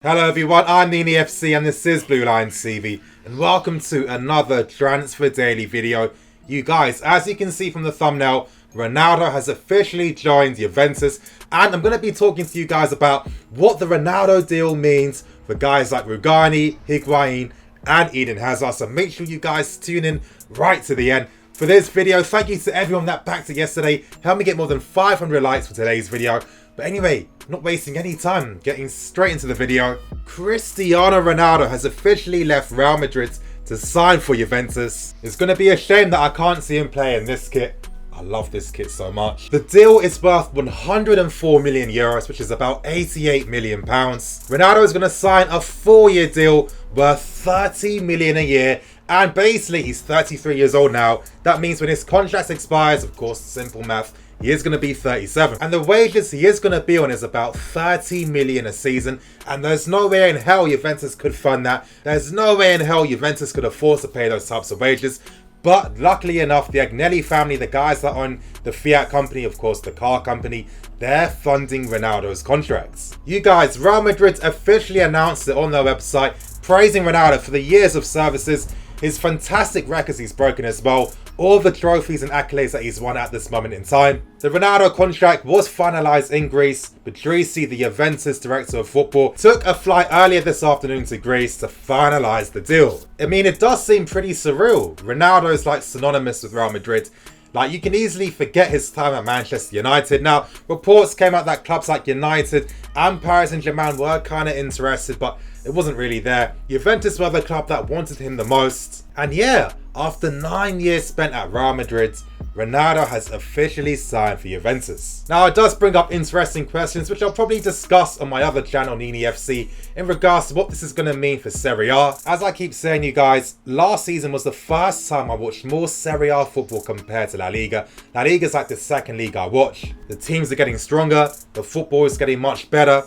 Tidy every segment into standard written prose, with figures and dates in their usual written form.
Hello everyone, I'm Nini FC and this is Blue Line TV and welcome to another Transfer Daily video. You guys, as you can see from the thumbnail, Ronaldo has officially joined Juventus and I'm going to be talking to you guys about what the Ronaldo deal means for guys like Rugani, Higuaín and Eden Hazard. So make sure you guys tune in right to the end for this video. Thank you to everyone that backed it yesterday. Helped me get more than 500 likes for today's video. But anyway, not wasting any time, getting straight into the video. Cristiano Ronaldo has officially left Real Madrid to sign for Juventus. It's going to be a shame that I can't see him play in this kit. I love this kit so much. The deal is worth 104 million euros, which is about 88 million pounds. Ronaldo is going to sign a 4-year deal worth 30 million a year. And basically, he's 33 years old now. That means when his contract expires, of course, simple math, he is going to be 37. And the wages he is going to be on is about 30 million a season. And there's no way in hell Juventus could fund that. There's no way in hell Juventus could afford to pay those types of wages. But luckily enough, the Agnelli family, the guys that own the Fiat company, of course, the car company, they're funding Ronaldo's contracts. You guys, Real Madrid officially announced it on their website, praising Ronaldo for the years of services, his fantastic records he's broken as well, all the trophies and accolades that he's won at this moment in time. The Ronaldo contract was finalised in Greece. Patrici, the Juventus director of football, took a flight earlier this afternoon to Greece to finalise the deal. I mean, it does seem pretty surreal. Ronaldo is like synonymous with Real Madrid. Like, you can easily forget his time at Manchester United. Now, reports came out that clubs like United and Paris Saint-Germain were kind of interested, but it wasn't really there. Juventus were the club that wanted him the most. And yeah, after 9 years spent at Real Madrid, Ronaldo has officially signed for Juventus. Now, it does bring up interesting questions, which I'll probably discuss on my other channel, Nini FC, in regards to what this is going to mean for Serie A. As I keep saying, you guys, last season was the first time I watched more Serie A football compared to La Liga. La Liga is like the second league I watch. The teams are getting stronger, the football is getting much better,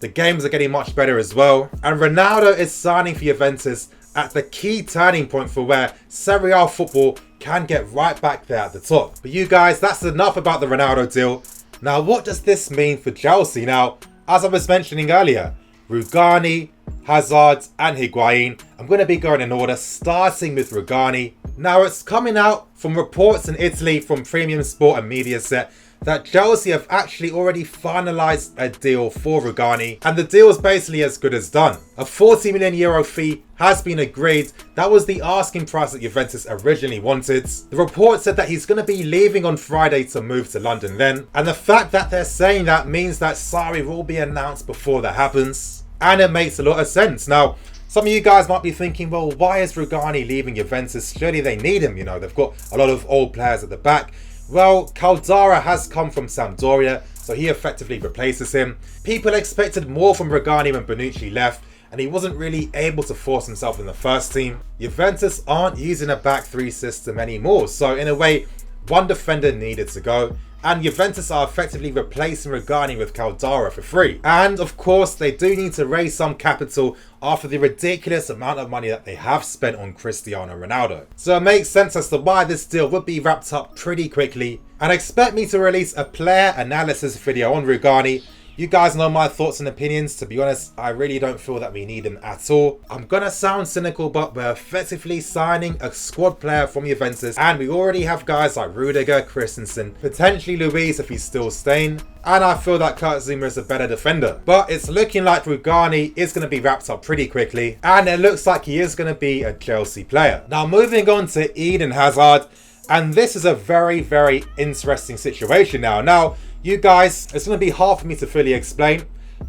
the games are getting much better as well. And Ronaldo is signing for Juventus at the key turning point for where Serie A football can get right back there at the top. But you guys, that's enough about the Ronaldo deal. Now, what does this mean for Chelsea? Now, as I was mentioning earlier, Rugani, Hazard and Higuaín. I'm going to be going in order, starting with Rugani. Now, it's coming out from reports in Italy from Premium Sport and Mediaset that Chelsea have actually already finalised a deal for Rugani, and the deal is basically as good as done. A 40 million euro fee has been agreed. That was the asking price that Juventus originally wanted. The report said that he's going to be leaving on Friday to move to London then, and the fact that they're saying that means that sarri will be announced before that happens, and it makes a lot of sense. Now, some of you guys might be thinking, well, why is Rugani leaving Juventus? Surely they need him, you know, they've got a lot of old players at the back. Well, Caldara has come from Sampdoria, so he effectively replaces him. People expected more from Rugani when Bonucci left, and he wasn't really able to force himself in the first team. Juventus aren't using a back three system anymore, so in a way, one defender needed to go, and Juventus are effectively replacing Rugani with Caldara for free. And of course, they do need to raise some capital after the ridiculous amount of money that they have spent on Cristiano Ronaldo. So it makes sense as to why this deal would be wrapped up pretty quickly. And expect me to release a player analysis video on Rugani. You guys know my thoughts and opinions. To be honest, I really don't feel that we need him at all. I'm gonna sound cynical, but we're effectively signing a squad player from Juventus, and we already have guys like Rudiger, Christensen, potentially Luiz if he's still staying, and I feel that Kurt Zouma is a better defender. But it's looking like Rugani is going to be wrapped up pretty quickly, and it looks like he is going to be a Chelsea player. Now, moving on to Eden Hazard, and this is a very, very interesting situation now. You guys, it's going to be hard for me to fully explain.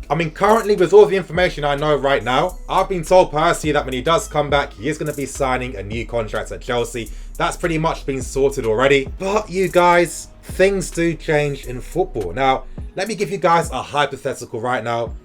I mean, currently with all the information I know right now, I've been told personally that when he does come back, he is going to be signing a new contract at Chelsea. That's pretty much been sorted already. But you guys, things do change in football. Now, let me give you guys a hypothetical right now.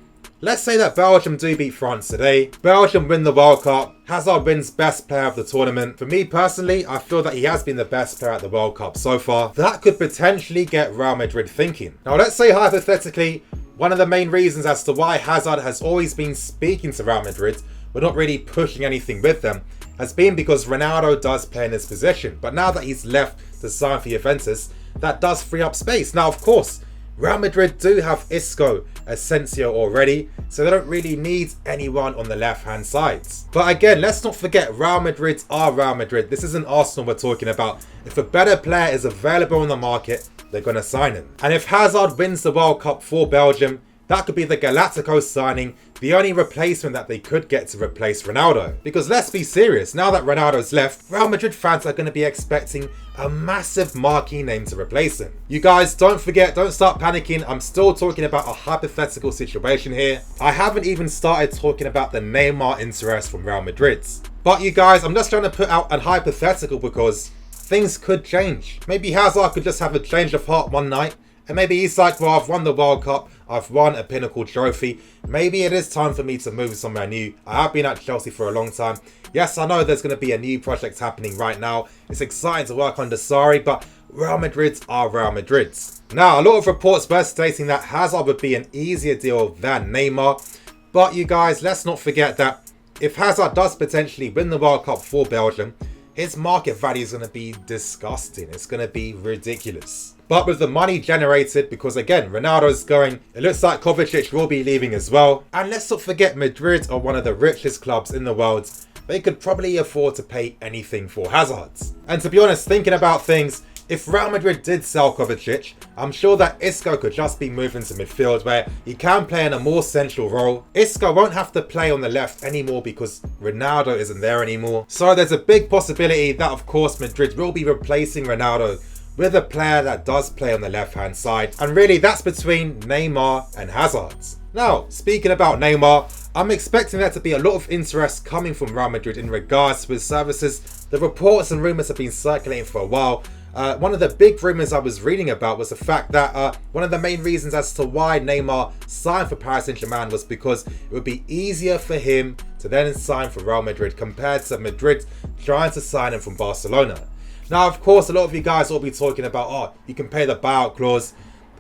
Let's say that Belgium do beat France today. Belgium win the World Cup. Hazard wins best player of the tournament. For me personally, I feel that he has been the best player at the World Cup so far. That could potentially get Real Madrid thinking. Now, let's say hypothetically, one of the main reasons as to why Hazard has always been speaking to Real Madrid, but not really pushing anything with them, has been because Ronaldo does play in his position. But now that he's left to sign for Juventus, that does free up space. Now, of course, Real Madrid do have Isco, Asensio already, so they don't really need anyone on the left-hand sides. But again, let's not forget Real Madrid are Real Madrid. This isn't Arsenal we're talking about. If a better player is available on the market, they're going to sign him. And if Hazard wins the World Cup for Belgium, that could be the Galacticos signing, the only replacement that they could get to replace Ronaldo. Because let's be serious, now that Ronaldo's left, Real Madrid fans are going to be expecting a massive marquee name to replace him. You guys, don't forget, don't start panicking. I'm still talking about a hypothetical situation here. I haven't even started talking about the Neymar interest from Real Madrid. But you guys, I'm just trying to put out a hypothetical because things could change. Maybe Hazard could just have a change of heart one night. And maybe he's like, well, I've won the World Cup, I've won a pinnacle trophy. Maybe it is time for me to move somewhere new. I have been at Chelsea for a long time. Yes, I know there's going to be a new project happening right now. It's exciting to work under Sarri, but Real Madrid are Real Madrid. Now, a lot of reports were stating that Hazard would be an easier deal than Neymar. But you guys, let's not forget that if Hazard does potentially win the World Cup for Belgium, his market value is going to be disgusting. It's going to be ridiculous. But with the money generated, because again, Ronaldo's going, it looks like Kovacic will be leaving as well. And let's not forget, Madrid are one of the richest clubs in the world. They could probably afford to pay anything for Hazard. And to be honest, thinking about things, if Real Madrid did sell Kovacic, I'm sure that Isco could just be moved into midfield where he can play in a more central role. Isco won't have to play on the left anymore because Ronaldo isn't there anymore. So there's a big possibility that, of course, Madrid will be replacing Ronaldo with a player that does play on the left-hand side. And really, that's between Neymar and Hazard. Now, speaking about Neymar, I'm expecting there to be a lot of interest coming from Real Madrid in regards to his services. The reports and rumours have been circulating for a while. One of the big rumours I was reading about was the fact that one of the main reasons as to why Neymar signed for Paris Saint-Germain was because it would be easier for him to then sign for Real Madrid compared to Madrid trying to sign him from Barcelona. Now, of course, a lot of you guys will be talking about, oh, you can pay the buyout clause,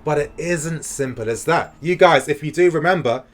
but it isn't simple as that. You guys, if you do remember,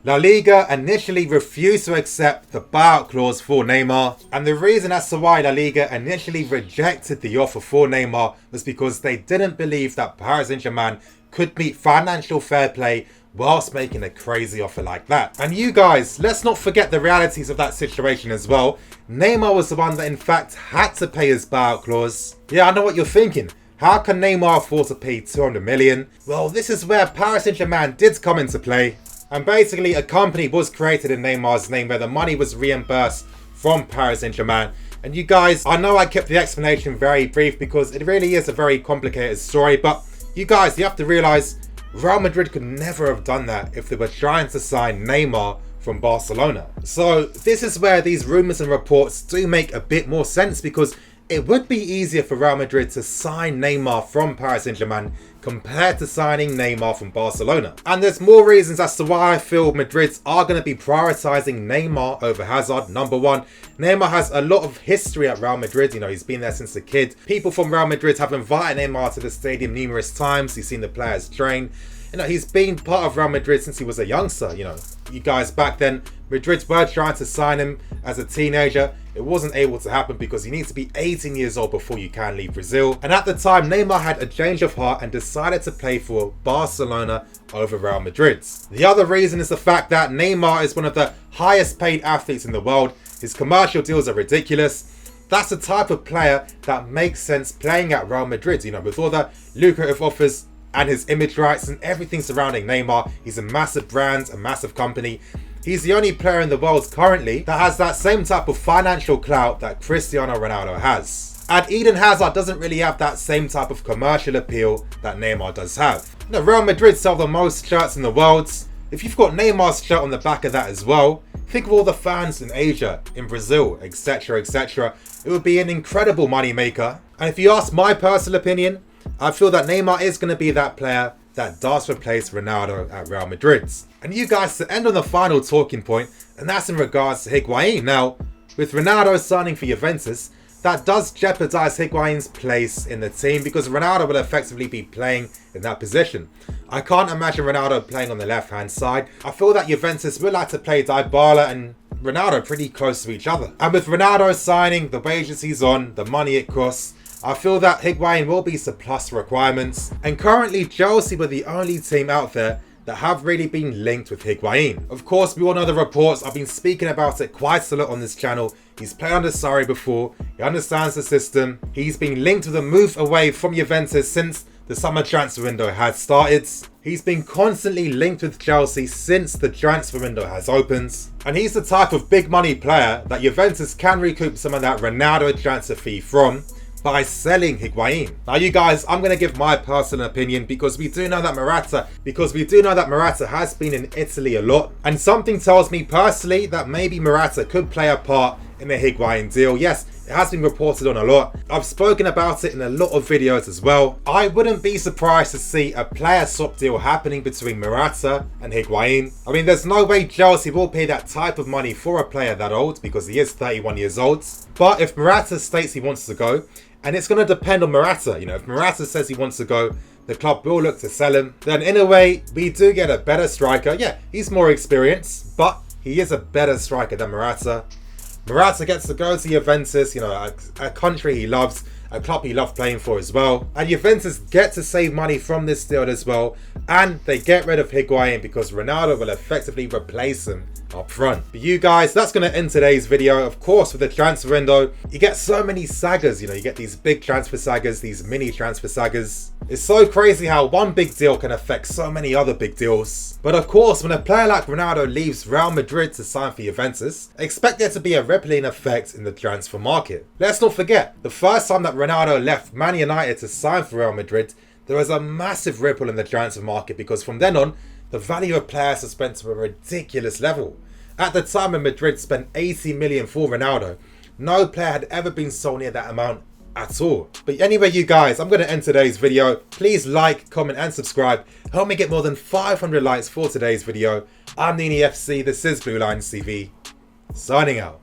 La Liga initially refused to accept the buyout clause for Neymar, and the reason as to why La Liga initially rejected the offer for Neymar was because they didn't believe that Paris Saint-Germain could meet financial fair play whilst making a crazy offer like that. And you guys, let's not forget the realities of that situation as well. Neymar was the one that in fact had to pay his buyout clause. Yeah, I know what you're thinking. How can Neymar afford to pay 200 million? Well, this is where Paris Saint-Germain did come into play. And basically, a company was created in Neymar's name where the money was reimbursed from Paris Saint-Germain. And you guys, I know I kept the explanation very brief because it really is a very complicated story. But you guys, you have to realise Real Madrid could never have done that if they were trying to sign Neymar from Barcelona. So this is where these rumours and reports do make a bit more sense, because it would be easier for Real Madrid to sign Neymar from Paris Saint-Germain compared to signing Neymar from Barcelona. And there's more reasons as to why I feel Madrid are going to be prioritising Neymar over Hazard. Number one, Neymar has a lot of history at Real Madrid. You know, he's been there since a kid. People from Real Madrid have invited Neymar to the stadium numerous times. He's seen the players train. You know, he's been part of Real Madrid since he was a youngster. You know, you guys, back then, Madrid were trying to sign him as a teenager. It wasn't able to happen because you need to be 18 years old before you can leave Brazil. And at the time, Neymar had a change of heart and decided to play for Barcelona over Real Madrid. The other reason is the fact that Neymar is one of the highest paid athletes in the world. His commercial deals are ridiculous. That's the type of player that makes sense playing at Real Madrid. You know, with all the lucrative offers and his image rights and everything surrounding Neymar. He's a massive brand, a massive company. He's the only player in the world currently that has that same type of financial clout that Cristiano Ronaldo has. And Eden Hazard doesn't really have that same type of commercial appeal that Neymar does have. You know, Real Madrid sell the most shirts in the world. If you've got Neymar's shirt on the back of that as well, think of all the fans in Asia, in Brazil, etc, etc. It would be an incredible money maker. And if you ask my personal opinion, I feel that Neymar is going to be that player that does replace Ronaldo at Real Madrid. And you guys, to end on the final talking point, and that's in regards to Higuaín. Now, with Ronaldo signing for Juventus, that does jeopardise Higuaín's place in the team because Ronaldo will effectively be playing in that position. I can't imagine Ronaldo playing on the left-hand side. I feel that Juventus will like to play Dybala and Ronaldo pretty close to each other. And with Ronaldo signing, the wages he's on, the money it costs, I feel that Higuaín will be surplus requirements, and currently Chelsea were the only team out there that have really been linked with Higuaín. Of course, we all know the reports. I've been speaking about it quite a lot on this channel. He's played under Sarri before. He understands the system. He's been linked with a move away from Juventus since the summer transfer window had started. He's been constantly linked with Chelsea since the transfer window has opened. And he's the type of big money player that Juventus can recoup some of that Ronaldo transfer fee from by selling Higuaín. Now you guys, I'm going to give my personal opinion because we do know that Morata has been in Italy a lot, and something tells me personally that maybe Morata could play a part in the Higuaín deal. Yes, it has been reported on a lot. I've spoken about it in a lot of videos as well. I wouldn't be surprised to see a player swap deal happening between Morata and Higuaín. I mean, there's no way Chelsea will pay that type of money for a player that old because he is 31 years old. But if Morata states he wants to go, and it's going to depend on Morata, you know, if Morata says he wants to go, the club will look to sell him. Then in a way, we do get a better striker. Yeah, he's more experienced, but he is a better striker than Morata. Morata gets to go to Juventus, you know, a country he loves, a club he loved playing for as well. And Juventus get to save money from this deal as well. And they get rid of Higuaín because Ronaldo will effectively replace him up front. But you guys, that's going to end today's video. Of course, with the transfer window, you get so many sagas, you know, you get these big transfer sagas, these mini transfer sagas. It's so crazy how one big deal can affect so many other big deals. But of course, when a player like Ronaldo leaves Real Madrid to sign for Juventus, expect there to be a rippling effect in the transfer market. Let's not forget, the first time that Ronaldo left Man United to sign for Real Madrid, there was a massive ripple in the transfer market because from then on, the value of players has spent to a ridiculous level. At the time when Madrid spent 80 million for Ronaldo, no player had ever been sold near that amount at all. But anyway, you guys, I'm going to end today's video. Please like, comment and subscribe. Help me get more than 500 likes for today's video. I'm NiniFC, this is Blue Line CV, signing out.